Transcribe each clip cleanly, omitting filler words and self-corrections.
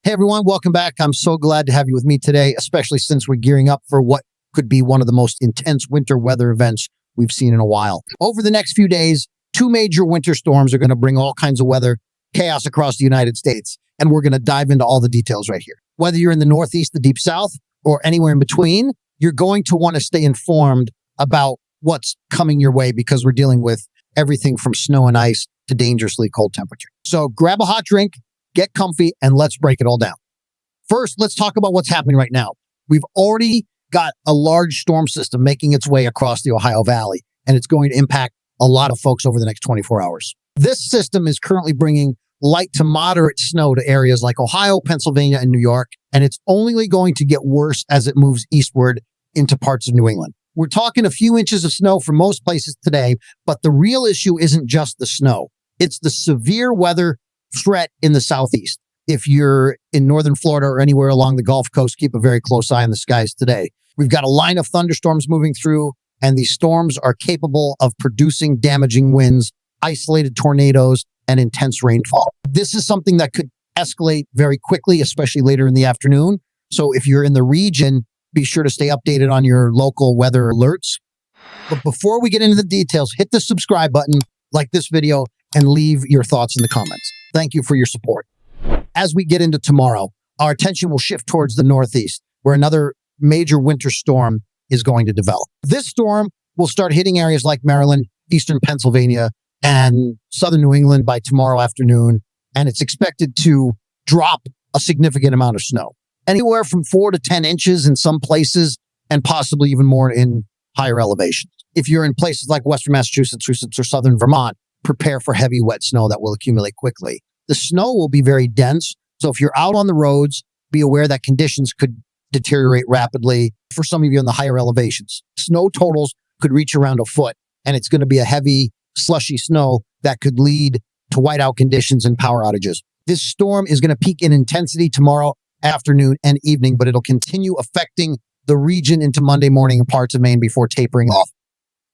Hey everyone, welcome back. I'm so glad to have you with me today, especially since we're gearing up for what could be one of the most intense winter weather events we've seen in a while. Over the next few days, two major winter storms are going to bring all kinds of weather chaos across the United States, and we're going to dive into all the details right here. Whether you're in the Northeast, the Deep South, or anywhere in between, you're going to want to stay informed about what's coming your way because we're dealing with everything from snow and ice to dangerously cold temperature. So grab a hot drink, get comfy, and let's break it all down. First, let's talk about what's happening right now. We've already got a large storm system making its way across the Ohio Valley, and it's going to impact a lot of folks over the next 24 hours. This system is currently bringing light to moderate snow to areas like Ohio, Pennsylvania, and New York, and it's only going to get worse as it moves eastward into parts of New England. We're talking a few inches of snow for most places today, but the real issue isn't just the snow. It's the severe weather threat in the southeast. If you're in northern Florida or anywhere along the Gulf Coast, keep a very close eye on the skies today. We've got a line of thunderstorms moving through, and these storms are capable of producing damaging winds, isolated tornadoes, and intense rainfall. This is something that could escalate very quickly, especially later in the afternoon. So if you're in the region, be sure to stay updated on your local weather alerts. But before we get into the details, hit the subscribe button, like this video, and leave your thoughts in the comments. Thank you for your support. As we get into tomorrow, our attention will shift towards the Northeast, where another major winter storm is going to develop. This storm will start hitting areas like Maryland, eastern Pennsylvania, and southern New England by tomorrow afternoon, and it's expected to drop a significant amount of snow, anywhere from 4 to 10 inches in some places, and possibly even more in higher elevations. If you're in places like western Massachusetts or southern Vermont, prepare for heavy, wet snow that will accumulate quickly. The snow will be very dense, so if you're out on the roads, be aware that conditions could deteriorate rapidly for some of you in the higher elevations. Snow totals could reach around a foot, and it's going to be a heavy, slushy snow that could lead to whiteout conditions and power outages. This storm is going to peak in intensity tomorrow afternoon and evening, but it'll continue affecting the region into Monday morning and parts of Maine before tapering off.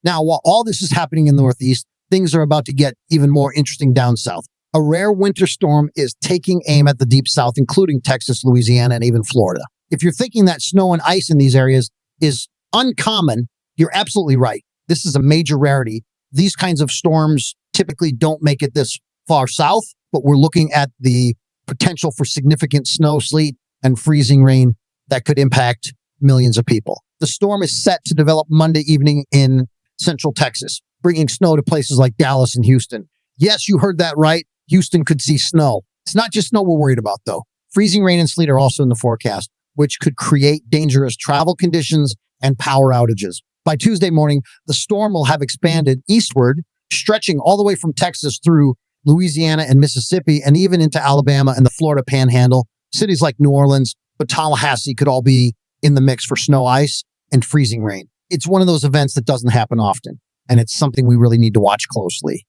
Now, while all this is happening in the Northeast, things are about to get even more interesting down south. A rare winter storm is taking aim at the Deep South, including Texas, Louisiana, and even Florida. If you're thinking that snow and ice in these areas is uncommon, you're absolutely right. This is a major rarity. These kinds of storms typically don't make it this far south, but we're looking at the potential for significant snow, sleet, and freezing rain that could impact millions of people. The storm is set to develop Monday evening in central Texas, bringing snow to places like Dallas and Houston. Yes, you heard that right. Houston could see snow. It's not just snow we're worried about, though. Freezing rain and sleet are also in the forecast, which could create dangerous travel conditions and power outages. By Tuesday morning, the storm will have expanded eastward, stretching all the way from Texas through Louisiana and Mississippi, and even into Alabama and the Florida Panhandle. Cities like New Orleans, but Tallahassee could all be in the mix for snow, ice, and freezing rain. It's one of those events that doesn't happen often, and it's something we really need to watch closely.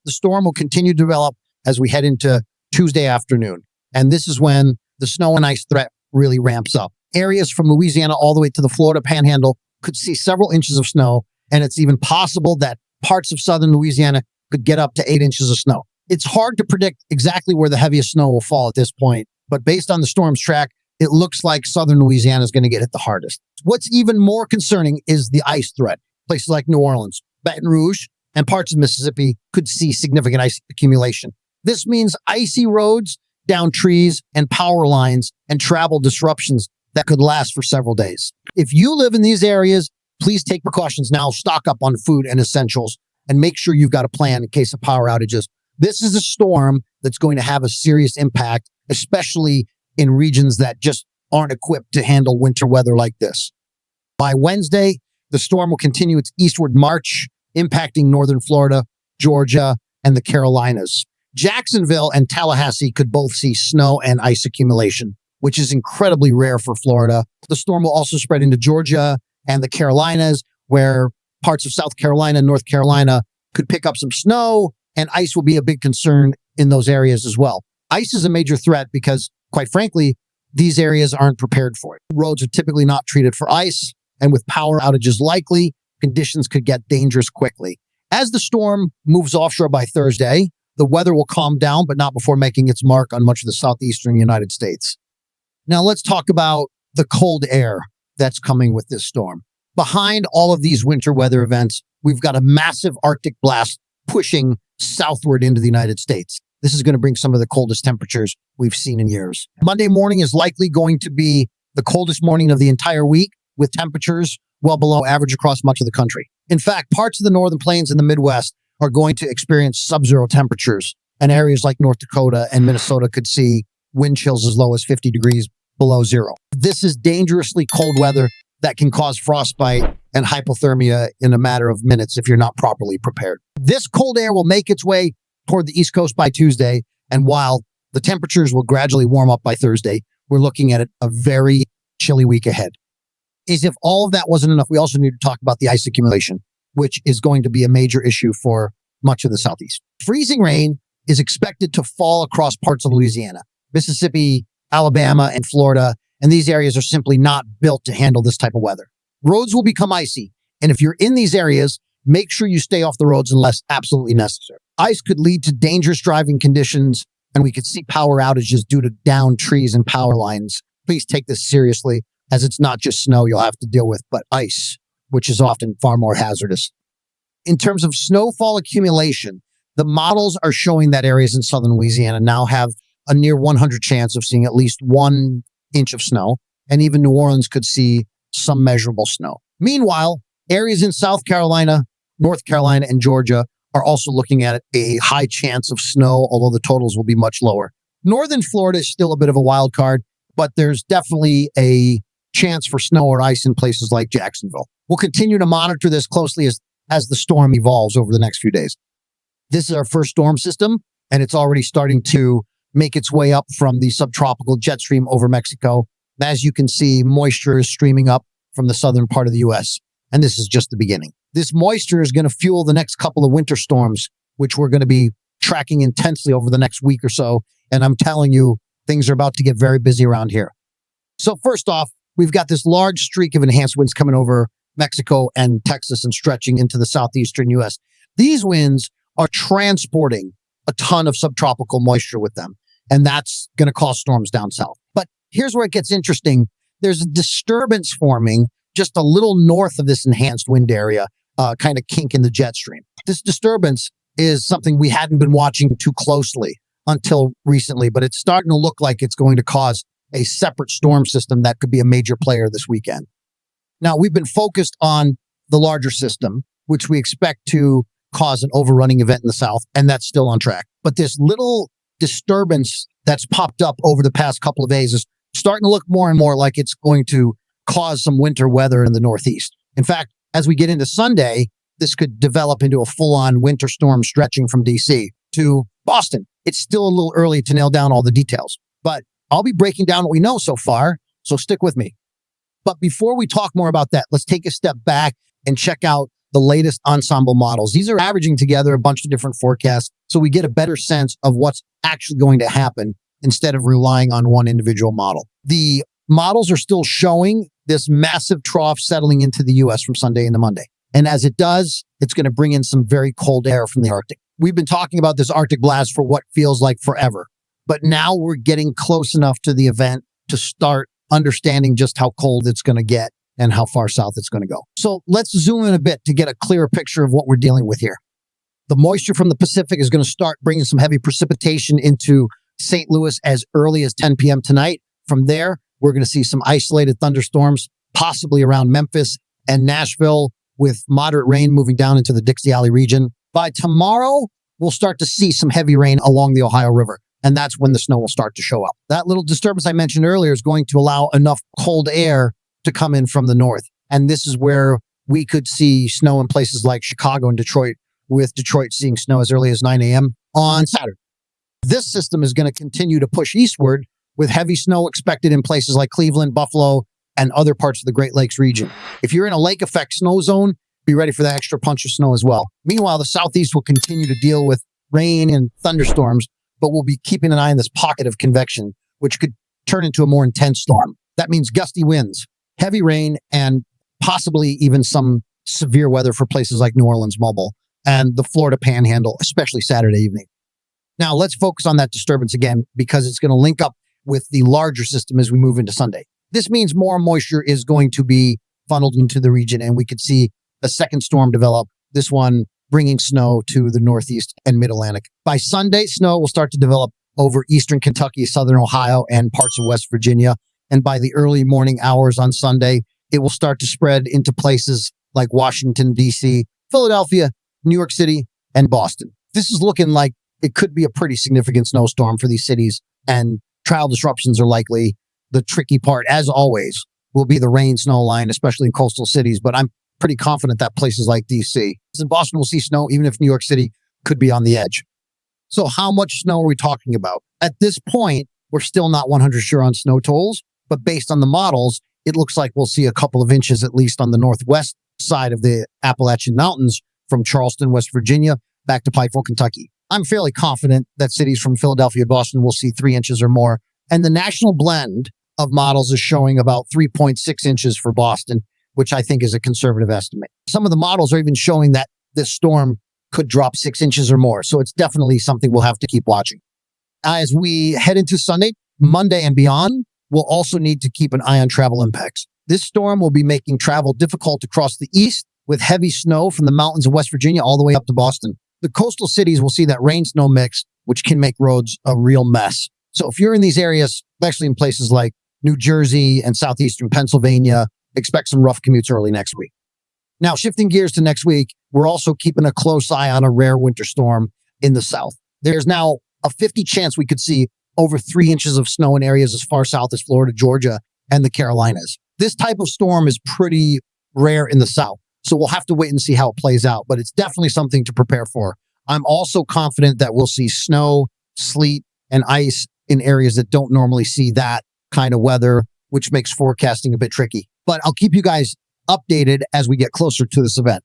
The storm will continue to develop as we head into Tuesday afternoon. And this is when the snow and ice threat really ramps up. Areas from Louisiana all the way to the Florida Panhandle could see several inches of snow. And it's even possible that parts of southern Louisiana could get up to 8 inches of snow. It's hard to predict exactly where the heaviest snow will fall at this point. But based on the storm's track, it looks like southern Louisiana is going to get hit the hardest. What's even more concerning is the ice threat. Places like New Orleans, Baton Rouge, and parts of Mississippi could see significant ice accumulation. This means icy roads, down trees, and power lines, and travel disruptions that could last for several days. If you live in these areas, please take precautions now, stock up on food and essentials, and make sure you've got a plan in case of power outages. This is a storm that's going to have a serious impact, especially in regions that just aren't equipped to handle winter weather like this. By Wednesday, the storm will continue its eastward march, impacting northern Florida, Georgia, and the Carolinas. Jacksonville and Tallahassee could both see snow and ice accumulation, which is incredibly rare for Florida. The storm will also spread into Georgia and the Carolinas, where parts of South Carolina and North Carolina could pick up some snow, and ice will be a big concern in those areas as well. Ice is a major threat because, quite frankly, these areas aren't prepared for it. Roads are typically not treated for ice, and with power outages likely, conditions could get dangerous quickly. As the storm moves offshore by Thursday, the weather will calm down, but not before making its mark on much of the southeastern United States. Now let's talk about the cold air that's coming with this storm. Behind all of these winter weather events, we've got a massive Arctic blast pushing southward into the United States. This is going to bring some of the coldest temperatures we've seen in years. Monday morning is likely going to be the coldest morning of the entire week, with temperatures well below average across much of the country. In fact, parts of the northern plains and the Midwest are going to experience sub-zero temperatures, and areas like North Dakota and Minnesota could see wind chills as low as 50 degrees below zero. This is dangerously cold weather that can cause frostbite and hypothermia in a matter of minutes if you're not properly prepared. This cold air will make its way toward the East Coast by Tuesday, and while the temperatures will gradually warm up by Thursday, we're looking at a very chilly week ahead. As if all of that wasn't enough, we also need to talk about the ice accumulation, which is going to be a major issue for much of the Southeast. Freezing rain is expected to fall across parts of Louisiana, Mississippi, Alabama, and Florida, and these areas are simply not built to handle this type of weather. Roads will become icy, and if you're in these areas, make sure you stay off the roads unless absolutely necessary. Ice could lead to dangerous driving conditions, and we could see power outages due to downed trees and power lines. Please take this seriously, as it's not just snow you'll have to deal with, but ice, which is often far more hazardous. In terms of snowfall accumulation, the models are showing that areas in southern Louisiana now have a near 100 chance of seeing at least 1 inch of snow, and even New Orleans could see some measurable snow. Meanwhile, areas in South Carolina, North Carolina, and Georgia are also looking at a high chance of snow, although the totals will be much lower. Northern Florida is still a bit of a wild card, but there's definitely a chance for snow or ice in places like Jacksonville. We'll continue to monitor this closely as the storm evolves over the next few days. This is our first storm system, and it's already starting to make its way up from the subtropical jet stream over Mexico. As you can see, moisture is streaming up from the southern part of the U.S., and this is just the beginning. This moisture is going to fuel the next couple of winter storms, which we're going to be tracking intensely over the next week or so, and I'm telling you, things are about to get very busy around here. So first off, we've got this large streak of enhanced winds coming over Mexico and Texas and stretching into the southeastern U.S. These winds are transporting a ton of subtropical moisture with them, and that's going to cause storms down south. But here's where it gets interesting. There's a disturbance forming just a little north of this enhanced wind area, kind of kink in the jet stream. This disturbance is something we hadn't been watching too closely until recently, but it's starting to look like it's going to cause a separate storm system that could be a major player this weekend. Now, we've been focused on the larger system, which we expect to cause an overrunning event in the south, and that's still on track. But this little disturbance that's popped up over the past couple of days is starting to look more and more like it's going to cause some winter weather in the Northeast. In fact, as we get into Sunday, this could develop into a full-on winter storm stretching from D.C. to Boston. It's still a little early to nail down all the details, but I'll be breaking down what we know so far, so stick with me. But before we talk more about that, let's take a step back and check out the latest ensemble models. These are averaging together a bunch of different forecasts, so we get a better sense of what's actually going to happen instead of relying on one individual model. The models are still showing this massive trough settling into the U.S. from Sunday into Monday. And as it does, it's going to bring in some very cold air from the Arctic. We've been talking about this Arctic blast for what feels like forever, but now we're getting close enough to the event to start understanding just how cold it's going to get and how far south it's going to go. So let's zoom in a bit to get a clearer picture of what we're dealing with here. The moisture from the Pacific is going to start bringing some heavy precipitation into St. Louis as early as 10 p.m. tonight. From there, we're going to see some isolated thunderstorms, possibly around Memphis and Nashville, with moderate rain moving down into the Dixie Valley region. By tomorrow, we'll start to see some heavy rain along the Ohio River, and that's when the snow will start to show up. That little disturbance I mentioned earlier is going to allow enough cold air to come in from the north, and this is where we could see snow in places like Chicago and Detroit, with Detroit seeing snow as early as 9 a.m. on Saturday. This system is going to continue to push eastward, with heavy snow expected in places like Cleveland, Buffalo, and other parts of the Great Lakes region. If you're in a lake effect snow zone, be ready for that extra punch of snow as well. Meanwhile, the southeast will continue to deal with rain and thunderstorms, but we'll be keeping an eye on this pocket of convection, which could turn into a more intense storm. That means gusty winds, heavy rain, and possibly even some severe weather for places like New Orleans, Mobile, and the Florida Panhandle, especially Saturday evening. Now, let's focus on that disturbance again because it's going to link up with the larger system as we move into Sunday. This means more moisture is going to be funneled into the region, and we could see a second storm develop, this one bringing snow to the Northeast and Mid-Atlantic. By Sunday, snow will start to develop over eastern Kentucky, southern Ohio, and parts of West Virginia. And by the early morning hours on Sunday, it will start to spread into places like Washington, D.C., Philadelphia, New York City, and Boston. This is looking like it could be a pretty significant snowstorm for these cities, and travel disruptions are likely. The tricky part, as always, will be the rain snow line, especially in coastal cities. But I'm pretty confident that places like DC in Boston will see snow, even if New York City could be on the edge. So how much snow are we talking about? At this point, we're still not 100 sure on snow totals, but based on the models, it looks like we'll see a couple of inches at least on the northwest side of the Appalachian Mountains from Charleston, West Virginia, back to Pikeville, Kentucky. I'm fairly confident that cities from Philadelphia, Boston will see 3 inches or more. And the national blend of models is showing about 3.6 inches for Boston, which I think is a conservative estimate. Some of the models are even showing that this storm could drop 6 inches or more. So it's definitely something we'll have to keep watching. As we head into Sunday, Monday and beyond, we'll also need to keep an eye on travel impacts. This storm will be making travel difficult across the east with heavy snow from the mountains of West Virginia all the way up to Boston. The coastal cities will see that rain-snow mix, which can make roads a real mess. So if you're in these areas, especially in places like New Jersey and southeastern Pennsylvania, expect some rough commutes early next week. Now, shifting gears to next week, we're also keeping a close eye on a rare winter storm in the south. There's now a 50 chance we could see over 3 inches of snow in areas as far south as Florida, Georgia, and the Carolinas. This type of storm is pretty rare in the south, so we'll have to wait and see how it plays out, but it's definitely something to prepare for. I'm also confident that we'll see snow, sleet, and ice in areas that don't normally see that kind of weather, which makes forecasting a bit tricky. But I'll keep you guys updated as we get closer to this event.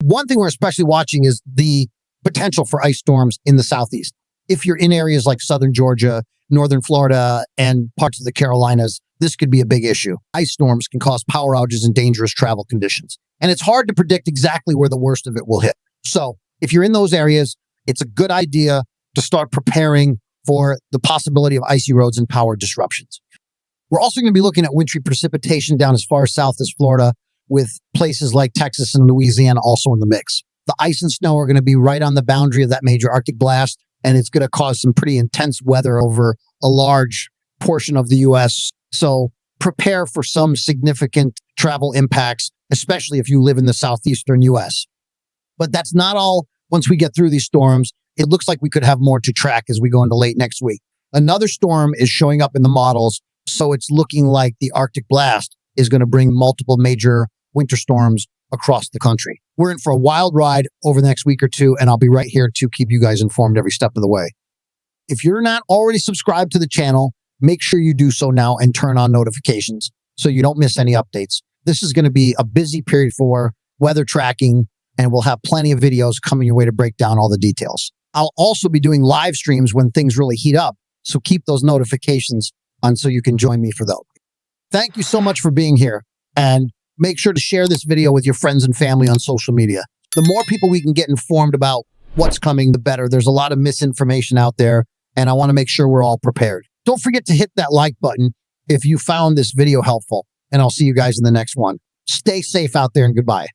One thing we're especially watching is the potential for ice storms in the southeast. If you're in areas like southern Georgia, northern Florida, and parts of the Carolinas, this could be a big issue. Ice storms can cause power outages and dangerous travel conditions. And it's hard to predict exactly where the worst of it will hit. So if you're in those areas, it's a good idea to start preparing for the possibility of icy roads and power disruptions. We're also going to be looking at wintry precipitation down as far south as Florida, with places like Texas and Louisiana also in the mix. The ice and snow are going to be right on the boundary of that major Arctic blast, and it's going to cause some pretty intense weather over a large portion of the U.S. So prepare for some significant travel impacts, especially if you live in the southeastern U.S. But that's not all. Once we get through these storms, it looks like we could have more to track as we go into late next week. Another storm is showing up in the models, so it's looking like the Arctic blast is going to bring multiple major winter storms across the country. We're in for a wild ride over the next week or two, and I'll be right here to keep you guys informed every step of the way. If you're not already subscribed to the channel, make sure you do so now and turn on notifications so you don't miss any updates. This is going to be a busy period for weather tracking, and we'll have plenty of videos coming your way to break down all the details. I'll also be doing live streams when things really heat up, so keep those notifications on so you can join me for those. Thank you so much for being here, and make sure to share this video with your friends and family on social media. The more people we can get informed about what's coming, the better. There's a lot of misinformation out there, and I want to make sure we're all prepared. Don't forget to hit that like button if you found this video helpful, and I'll see you guys in the next one. Stay safe out there, and goodbye.